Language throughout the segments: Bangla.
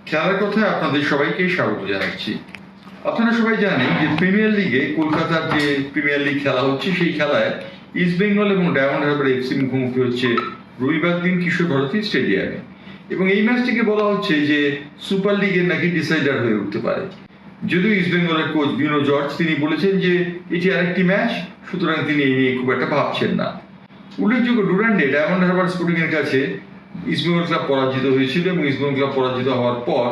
খেলার কথায় আপনাদের সবাইকে স্বাগত জানাচ্ছি। আপনারা সবাই জানেন যে প্রিমিয়ার লিগে কলকাতার যে প্রিমিয়ার লিগ খেলা হচ্ছে, সেই খেলায় ইস্ট বেঙ্গল এবং ডায়মন্ড হারবার এফসি মুখোমুখি হচ্ছে রবিবার দিন কিশোর ভারতী স্টেডিয়ামে। এবং এই ম্যাচটিকে বলা হচ্ছে যে সুপার লিগের নাকি ডিসাইডার হয়ে উঠতে পারে। যদিও ইস্ট বেঙ্গলের কোচ বিনো জর্জ তিনি বলেছেন যে এটি আরেকটি ম্যাচ, সুতরাং তিনি এই নিয়ে খুব একটা ভাবছেন না। উল্লেখযোগ্য, ডুরান্ডে ডায়মন্ড হারবার স্পোর্টিং এর কাছে ইস্টবেঙ্গল ক্লাব পরাজিত হয়েছিল এবং ইস্টবেঙ্গল ক্লাব পরাজিত হওয়ার পর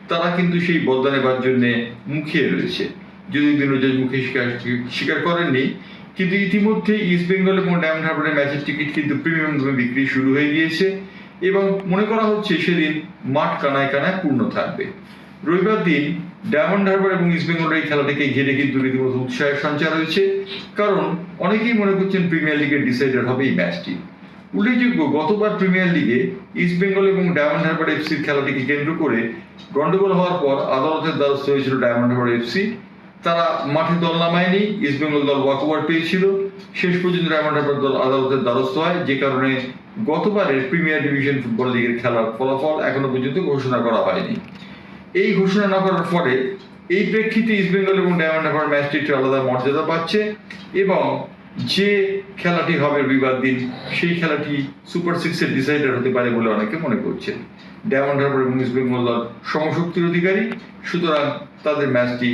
তারা কিন্তু সেই বদলা নেবার জন্য মুখিয়ে রয়েছে। যদিও দিনজয় মুখে স্বীকার করেননি, কিন্তু ইতিমধ্যে ইস্টবেঙ্গল এবং ডায়মন্ড হারবারের ম্যাচের টিকিট কিন্তু প্রিমিয়াম দামে বিক্রি শুরু হয়ে গিয়েছে এবং মনে করা হচ্ছে সেদিন মাঠ কানায় কানায় পূর্ণ থাকবে। রবিবার দিন ডায়মন্ড হারবার এবং ইস্টবেঙ্গলের এই খেলাটাকে ঘিরে কিন্তু রীতিমতো উৎসাহের সঞ্চার হয়েছে, কারণ অনেকেই মনে করছেন প্রিমিয়ার লিগের ডিসাইডার হবে এই ম্যাচটি। উল্লেখযোগ্য, গতবার প্রিমিয়ার লিগে ইস্ট বেঙ্গল এবং ডায়মন্ড হারবার এফসির খেলাটিকে কেন্দ্র করে গন্ডগোল হওয়ার পর আদালতের দ্বারস্থ হয়েছিল ডায়মন্ড হারবার এফসি। তারা মাঠে দল নামায়নি, ইস্ট বেঙ্গল দল ওয়াকওভার পেয়েছিল। শেষ পর্যন্ত ডায়মন্ড হারবার দল আদালতের দ্বারস্থ হয়, যে কারণে গতবারের প্রিমিয়ার ডিভিশন ফুটবল লিগের খেলার ফলাফল এখনো পর্যন্ত ঘোষণা করা হয়নি। এই ঘোষণা না করার ফলে এই প্রেক্ষিতে ইস্ট বেঙ্গল এবং ডায়মন্ড হারবার ম্যাচটি একটু আলাদা মর্যাদা পাচ্ছে এবং যে খেলাটি হবে রবিবার দিন, সেই খেলাটি সুপার সিক্সের ডিসাইডার হতে পারে বলে অনেকে মনে করছেন। ডায়মন্ড হারবার এবং ইস্ট বেঙ্গল দল সমশক্তির অধিকারী, সুতরাং তাদের ম্যাচটি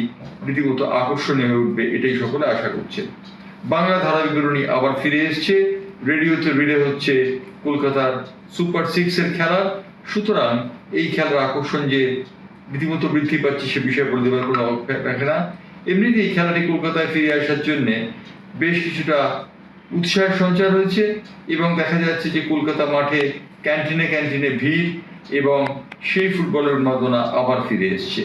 রীতিমতো আকর্ষণীয় হয়ে উঠবে, এটাই সকলে আশা করছেন। বাংলা ধারা বিবরণী আবার ফিরে এসছে, রেডিওতে রিলে হচ্ছে কলকাতার সুপার সিক্সের খেলা। সুতরাং এই খেলার আকর্ষণ যে রীতিমতো বৃদ্ধি পাচ্ছে সে বিষয়ে বলে দেওয়ার কোনো রাখে না। এমনিতেই এই খেলাটি কলকাতায় ফিরে আসার জন্যে বেশ কিছুটা উৎসাহের সঞ্চার হয়েছে এবং দেখা যাচ্ছে যে কলকাতা মাঠে ক্যান্টিনে ক্যান্টিনে ভিড় এবং সেই ফুটবলের উন্মাদনা আবার ফিরে এসছে।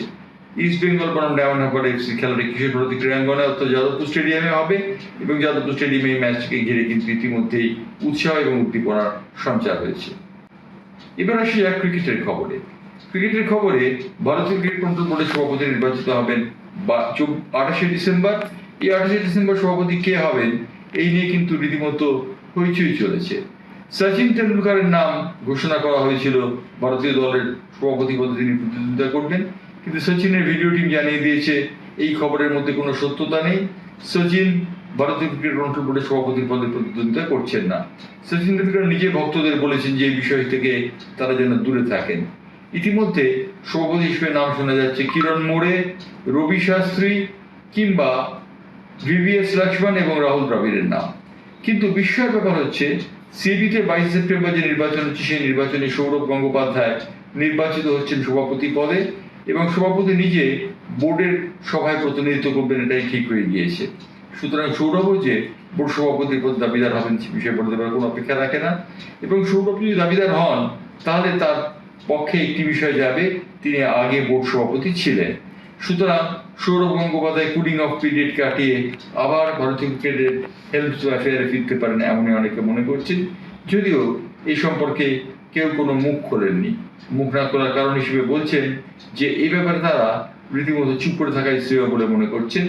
ইস্ট বেঙ্গল বনাম ডায়মন্ড হারবার এফসি খেলাটি কিশোর ভারতী ক্রীড়াঙ্গনে অর্থাৎ যাদবপুর স্টেডিয়ামে হবে এবং যাদবপুর স্টেডিয়ামে এই ম্যাচটিকে ঘিরে কিন্তু ইতিমধ্যেই উৎসাহ এবং উদ্দীপনার সঞ্চার হয়েছে। এবার আসি এক ক্রিকেটের খবরে। ক্রিকেটের খবরে ভারতীয় ক্রিকেট কন্ট্রোল বোর্ডের সভাপতি নির্বাচিত হবেন 28শে ডিসেম্বর। এই 28শে ডিসেম্বর সভাপতি কে হবেন এই নিয়ে কিন্তু রীতিমতো হইচই চলেছে। সচিন তেন্ডুলকরের নাম ঘোষণা করা হয়েছিল, ভারতীয় দলের সভাপতি পদে তিনি প্রতিদ্বন্দ্বিতা করবেন, কিন্তু সচিনের ভিডিও টিম জানিয়ে দিয়েছে এই খবরের মধ্যে কোনো সত্যতা নেই। সচিন ভারতীয় ক্রিকেট কন্ট্রোল বোর্ডের সভাপতির পদে প্রতিদ্বন্দ্বিতা করছেন না। সচিন তেন্ডুলকর নিজে ভক্তদের বলেছেন যে এই বিষয় থেকে তারা যেন দূরে থাকেন। ইতিমধ্যে সভাপতি হিসেবে নাম শোনা যাচ্ছে কিরণ মোড়ে, রবি শাস্ত্রী কিংবা ভিভিএস লক্ষ্মণ এবং রাহুল দ্রাবিড়ের নাম। কিন্তু বিস্ময়ের ব্যাপার হচ্ছে সিবিতে 22 সেপ্টেম্বর যে নির্বাচন হচ্ছে, সেই নির্বাচনে সৌরভ গঙ্গোপাধ্যায় নির্বাচিত হচ্ছেন সভাপতি পদে এবং সভাপতি নিজে বোর্ডের সভায় প্রতিনিধিত্ব করবেন, এটাই ঠিক হয়ে গিয়েছে। সুতরাং সৌরভও যে বোর্ড সভাপতির পদ দাবিদার হবেন সে বিষয়ে বলতে পারার কোনো অপেক্ষা রাখে না এবং সৌরভ যদি দাবিদার হন তাহলে তার পক্ষে একটি বিষয় যাবে, তিনি আগে বোর্ড সভাপতি ছিলেন। সুতরাং Sourav Gangopadhyay cooling off period কাটিয়ে আবার ভারতীয় ক্রিকেটের হেলথ অ্যাফেয়ারে ফিরতে পারেন এমনই অনেকে মনে করছেন, যদিও এই সম্পর্কে কেউ কোনো মুখ খোলেননি। মুখ না খোলার কারণ হিসেবে বলছেন যে এই ব্যাপারে তারা রীতিমতো চুপ করে থাকাই শ্রেয় বলে মনে করছেন।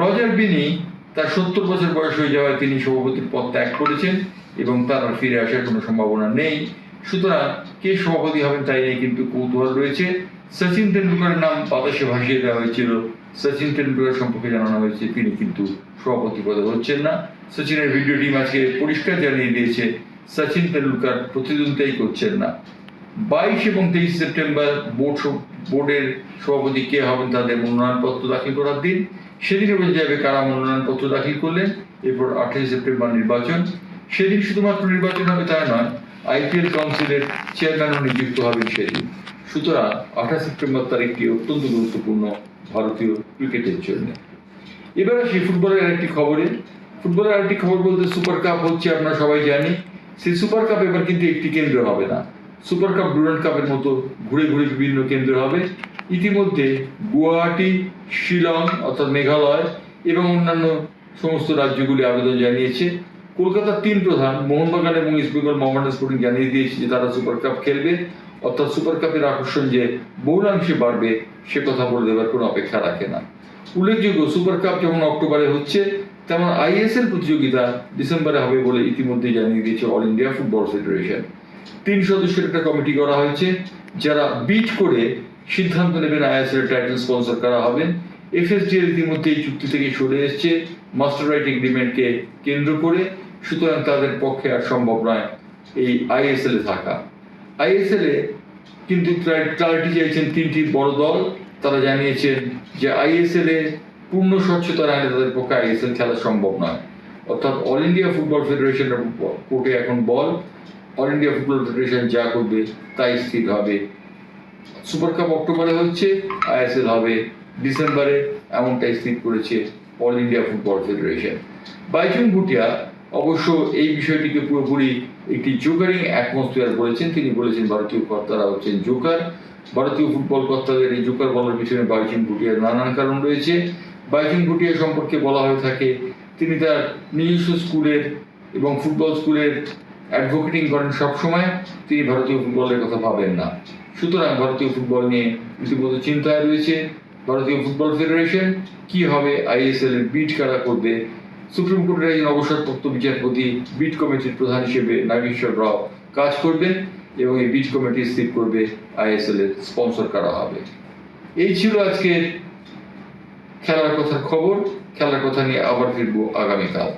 রজার বিনি তার 70 বছর বয়স হয়ে যাওয়ায় তিনি সভাপতির পদ ত্যাগ করেছেন এবং তার আর ফিরে আসার কোনো সম্ভাবনা নেই। সুতরাং কে সভাপতি হবেন তাই নিয়ে কিন্তু কৌতূহল রয়েছে। সচিন তেন্ডুলকরের নাম বাতাসে ভাসিয়ে দেওয়া হয়েছিল, সচিন তেন্ডুলকর সম্পর্কে জানানো হয়েছে তিনি কিন্তু সভাপতি পদে হচ্ছেন না। সচিনের ভিডিও টিম আজকে পরিষ্কার জানিয়ে দিয়েছে সচিন তেন্ডুলকর প্রতিদ্বন্দ্বিতাই করছেন না। 22 এবং 23 সেপ্টেম্বর বোর্ডের সভাপতি কে হবেন তাদের মনোনয়নপত্র দাখিল করার দিন। সেদিনে বোঝা যাবে কারা মনোনয়নপত্র দাখিল করলেন। এরপর 28 সেপ্টেম্বর নির্বাচন। সেদিন শুধুমাত্র নির্বাচন হবে তা নয়, আইপিএল কাউন্সিলের চেয়ারম্যানও নিযুক্ত হবেন সেদিন। সুতরাং 28 সেপ্টেম্বর তারিখটি অত্যন্ত গুরুত্বপূর্ণ ভারতীয় ক্রিকেটের জন্য। এবার আসি ফুটবলের আরেকটি খবরে। ফুটবলের আরেকটি খবর বলতে সুপার কাপ হচ্ছে, আপনারা সবাই জানি। সেই সুপার কাপ এবার কিন্তু একটি কেন্দ্র হবে না, সুপার কাপ ডুরান্ড কাপের মতো ঘুরে ঘুরে বিভিন্ন কেন্দ্র হবে। ইতিমধ্যে গুয়াহাটি, শিলং অর্থাৎ মেঘালয় এবং অন্যান্য সমস্ত রাজ্যগুলি আবেদন জানিয়েছে। কলকাতার 3 প্রধান মোহনবাগান এবং ইস্ট বেঙ্গল মোহামেডান স্পোর্টিং জানিয়ে দিয়েছে যে তারা সুপার কাপ খেলবে, অর্থাৎ সুপার কাপের আকর্ষণ যে বহুলাংশে বাড়বে সে কথা বলে দেওয়ার কোনো অপেক্ষা রাখে না। উল্লেখযোগ্য, সুপার কাপ যেমন অক্টোবরে হচ্ছে তেমন আইএসএল প্রতিযোগিতা ডিসেম্বরে হবে বলে ইতিমধ্যেই জানিয়ে দিয়েছে অল ইন্ডিয়া ফুটবল ফেডারেশন। 3 সদস্যের একটা কমিটি করা হয়েছে যারা বিট করে সিদ্ধান্ত নেবেন আইএসএল টাইটেল স্পন্সর করা হবেন। এফএসডিএল ইতিমধ্যে এই চুক্তি থেকে সরে এসেছে মাস্টার রাইট এগ্রিমেন্টকে কেন্দ্র করে, সুতরাং তাদের পক্ষে আর সম্ভব নয় এই আইএসএল এ থাকা। আইএসএল এ কিন্তু ক্লারিটি চাইছেন তিনটি বড় দল। তারা জানিয়েছেন যে আইএসএল এ পূর্ণ স্বচ্ছতা না হলে তাদের পক্ষে আইএসএল খেলা সম্ভব নয়। অর্থাৎ অল ইন্ডিয়া ফুটবল ফেডারেশনের কোর্টে এখন বল, অল ইন্ডিয়া ফুটবল ফেডারেশন যা করবে তাই স্থির হবে। সুপার কাপ অক্টোবরে হচ্ছে, আইএসএল হবে ডিসেম্বরে, এমনটাই স্থির করেছে all India football federation. Baichung Bhutia অবশ্য এই বিষয়টিকে পুরোপুরি একটি জোকারিং অ্যাটমসফিয়ার বলেছেন। তিনি বলেছেন ভারতীয় কর্তারা হচ্ছেন জোকার। ভারতীয় ফুটবল কর্তাদের এই জোকার বলার পিছনে বাইচুং ভুটিয়ার নানান কারণ রয়েছে। বাইচুং ভুটিয়া সম্পর্কে বলা হয়ে থাকে তিনি তার নিজস্ব স্কুলের এবং ফুটবল স্কুলের অ্যাডভোকেটিং করেন সবসময়, তিনি ভারতীয় ফুটবলের কথা ভাবেন না। সুতরাং ভারতীয় ফুটবল নিয়ে ইতিমধ্যে চিন্তায় রয়েছে ভারতীয় ফুটবল ফেডারেশন। কি হবে আইএসএল এর বিড কারা করবে? সুপ্রিম কোর্টের একজন অবসরপ্রাপ্ত বিচারপতি বিড কমিটির প্রধান হিসেবে নাগেশ্বর রাও কাজ করবেন এবং এই বিড কমিটি স্থির করবে আইএসএল এর স্পন্সর করা হবে। এই ছিল আজকের খেলার কথার খবর। খেলার কথা নিয়ে আবার ফিরবো আগামীকাল।